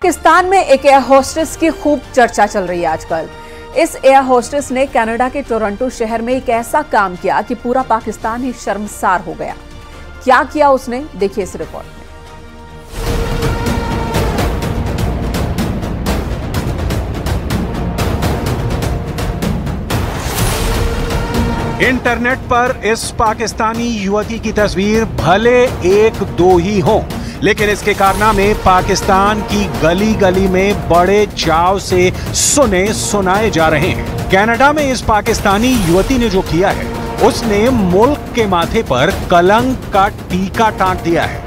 पाकिस्तान में एक air hostess की खूब चर्चा चल रही है आजकल। इस एयर होस्टेस ने कनाडा के टोरंटो शहर में एक ऐसा काम किया कि पूरा पाकिस्तान ही शर्मसार हो गया। क्या किया उसने, देखिए इस रिपोर्ट में। इंटरनेट पर इस पाकिस्तानी युवती की तस्वीर भले एक दो ही हो, लेकिन इसके कारनामे पाकिस्तान की गली गली में बड़े चाव से सुने सुनाए जा रहे हैं। कनाडा में इस पाकिस्तानी युवती ने जो किया है, उसने मुल्क के माथे पर कलंक का टीका टांग दिया है।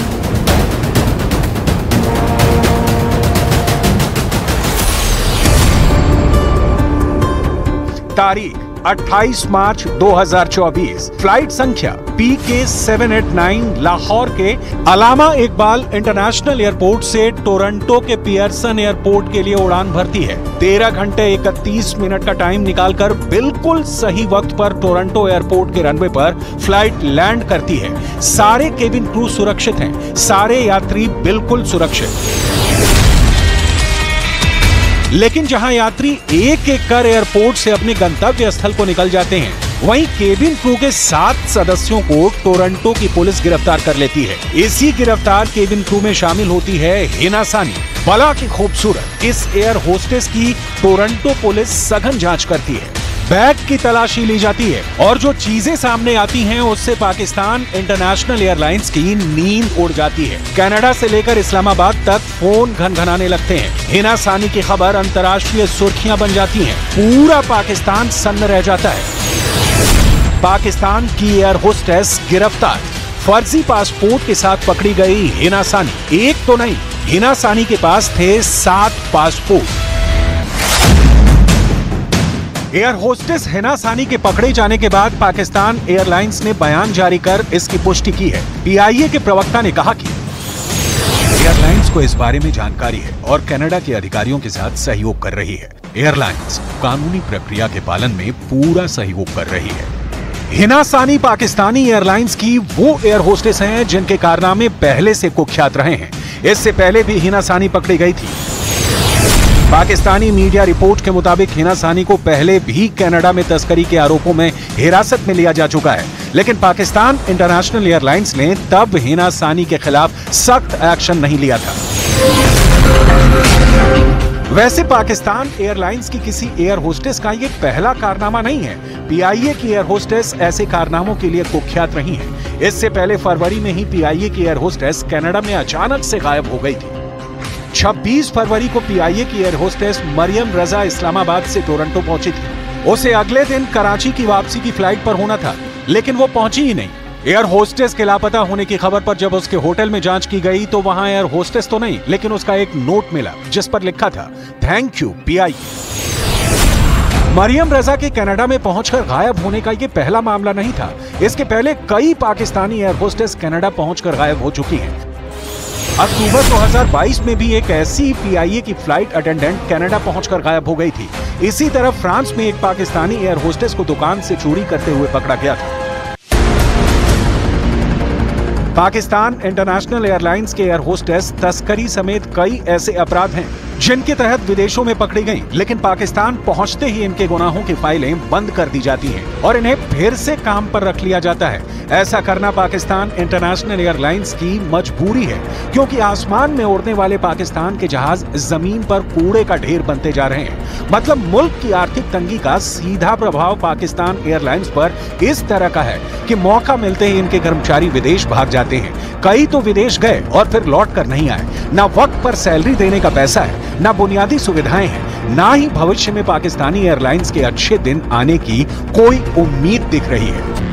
तारीख 28 मार्च 2024, फ्लाइट संख्या PK789 लाहौर के अलामा इकबाल इंटरनेशनल एयरपोर्ट से टोरंटो के पियर्सन एयरपोर्ट के लिए उड़ान भरती है। 13 घंटे 31 मिनट का टाइम निकालकर बिल्कुल सही वक्त पर टोरंटो एयरपोर्ट के रनवे पर फ्लाइट लैंड करती है। सारे केबिन क्रू सुरक्षित हैं, सारे यात्री बिल्कुल सुरक्षित। लेकिन जहां यात्री एक एक कर एयरपोर्ट से अपने गंतव्य स्थल को निकल जाते हैं, वहीं केबिन क्रू के 7 सदस्यों को टोरंटो की पुलिस गिरफ्तार कर लेती है। इसी गिरफ्तार केबिन क्रू में शामिल होती है हिना सानी। बला की खूबसूरत इस एयर होस्टेस की टोरंटो पुलिस सघन जांच करती है। बैग की तलाशी ली जाती है और जो चीजें सामने आती हैं, उससे पाकिस्तान इंटरनेशनल एयरलाइंस की नींद उड़ जाती है। कनाडा से लेकर इस्लामाबाद तक फोन घनघनाने लगते हैं। हिना सानी की खबर अंतर्राष्ट्रीय सुर्खियां बन जाती हैं। पूरा पाकिस्तान सन्न रह जाता है। पाकिस्तान की एयर होस्टेस गिरफ्तार। फर्जी पासपोर्ट के साथ पकड़ी गई हिना सानी। एक तो नहीं, हिना सानी के पास थे 7 पासपोर्ट। एयर होस्टेस हिना सानी के पकड़े जाने के बाद पाकिस्तान एयरलाइंस ने बयान जारी कर इसकी पुष्टि की है। PIA के प्रवक्ता ने कहा कि एयरलाइंस को इस बारे में जानकारी है और कनाडा के अधिकारियों के साथ सहयोग कर रही है। एयरलाइंस कानूनी प्रक्रिया के पालन में पूरा सहयोग कर रही है। हिना सानी पाकिस्तानी एयरलाइंस की वो एयर होस्टेस हैं जिनके कारनामे पहले से कुख्यात रहे हैं। इससे पहले भी हिना सानी पकड़ी गई थी। पाकिस्तानी मीडिया रिपोर्ट के मुताबिक हिना सानी को पहले भी कनाडा में तस्करी के आरोपों में हिरासत में लिया जा चुका है, लेकिन पाकिस्तान इंटरनेशनल एयरलाइंस ने तब हिना सानी के खिलाफ सख्त एक्शन नहीं लिया था। वैसे पाकिस्तान एयरलाइंस की किसी एयर होस्टेस का ये पहला कारनामा नहीं है। PIA की एयर होस्टेस ऐसे कारनामों के लिए कुख्यात रही है। इससे पहले फरवरी में ही PIA की एयर होस्टेस कनाडा में अचानक से गायब हो गई थी। 26 फरवरी को PIA की एयर होस्टेस मरियम रजा इस्लामाबाद से टोरंटो पहुंची थी। उसे अगले दिन कराची की वापसी की फ्लाइट पर होना था, लेकिन वो पहुंची ही नहीं। एयर होस्टेस के लापता होने की खबर पर जब उसके होटल में जांच की गई तो वहां एयर होस्टेस तो नहीं, लेकिन उसका एक नोट मिला जिस पर लिखा था, थैंक यू PIA। मरियम रजा के कनाडा में पहुंचकर गायब होने का ये पहला मामला नहीं था। इसके पहले कई पाकिस्तानी एयर होस्टेस कनाडा पहुंचकर गायब हो चुकी हैं। अक्टूबर 2022 में भी एक ऐसी PIA की फ्लाइट अटेंडेंट कनाडा पहुंचकर गायब हो गई थी। इसी तरह फ्रांस में एक पाकिस्तानी एयर होस्टेस को दुकान से चोरी करते हुए पकड़ा गया था। पाकिस्तान इंटरनेशनल एयरलाइंस के एयर होस्टेस तस्करी समेत कई ऐसे अपराध हैं जिनके तहत विदेशों में पकड़ी गईं, लेकिन पाकिस्तान पहुंचते ही इनके गुनाहों की फाइलें बंद कर दी जाती हैं और इन्हें फिर से काम पर रख लिया जाता है। ऐसा करना पाकिस्तान इंटरनेशनल एयरलाइंस की मजबूरी है, क्योंकि आसमान में उड़ने वाले पाकिस्तान के जहाज जमीन पर कूड़े का ढेर बनते जा रहे हैं। मतलब मुल्क की आर्थिक तंगी का सीधा प्रभाव पाकिस्तान एयरलाइंस पर इस तरह का है कि मौका मिलते ही इनके कर्मचारी विदेश भाग जाते हैं। कई तो विदेश गए और फिर लौट कर नहीं आए। ना वक्त पर सैलरी देने का पैसा है, ना बुनियादी सुविधाएं हैं, ना ही भविष्य में पाकिस्तानी एयरलाइंस के अच्छे दिन आने की कोई उम्मीद दिख रही है।